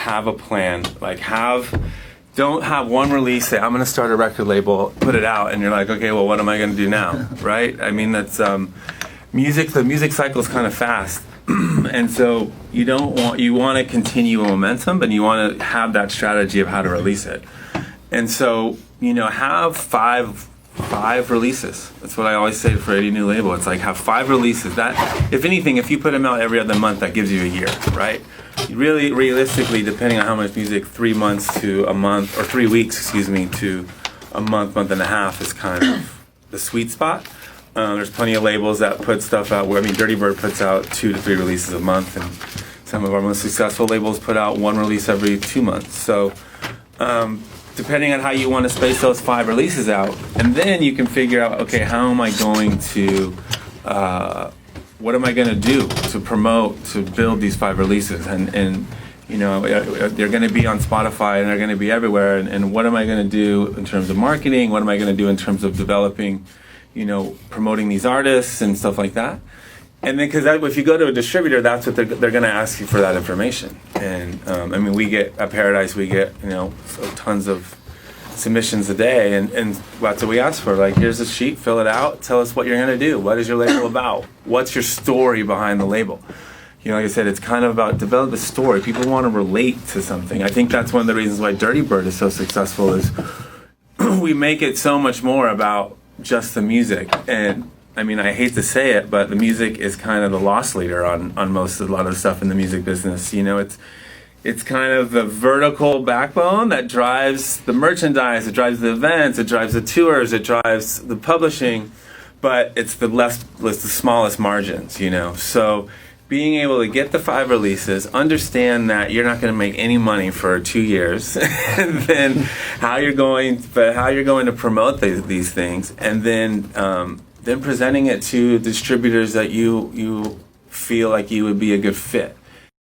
have a plan. Like don't have one release, say, I'm going to start a record label, put it out, and you're like, okay, well, what am I going to do now, right? I mean, that's the music cycle is kind of fast. And so you want to continue a momentum, and you want to have that strategy of how to release it. And so, have five releases. That's what I always say for any new label. It's like have 5 releases. That, if anything, if you put them out every other month, that gives you a year, right? Really, realistically, depending on how much music, 3 months to a month, or 3 weeks, to a month and a half is kind of the sweet spot. There's plenty of labels that put stuff out where, Dirtybird puts out 2 to 3 releases a month, and some of our most successful labels put out 1 release every 2 months. So, depending on how you want to space those 5 releases out, and then you can figure out, okay, how am I going to, what am I going to do to promote, to build these 5 releases? And they're going to be on Spotify and they're going to be everywhere. And what am I going to do in terms of marketing? What am I going to do in terms of developing, promoting these artists and stuff like that? And then, because if you go to a distributor, that's what they're going to ask you for, that information. And we get at Paradise, we get tons of submissions a day, and that's what we ask for. Like, here's a sheet, fill it out, tell us what you're going to do. What is your label about? What's your story behind the label? Like I said, it's kind of about develop a story. People want to relate to something. I think that's one of the reasons why Dirtybird is so successful is we make it so much more about just the music. And I hate to say it, but the music is kind of the loss leader on a lot of the stuff in the music business. It's kind of the vertical backbone that drives the merchandise, it drives the events, it drives the tours, it drives the publishing, but it's the smallest margins, So being able to get the 5 releases, understand that you're not going to make any money for 2 years, and then how you're going to promote these things, and then presenting it to distributors that you feel like you would be a good fit.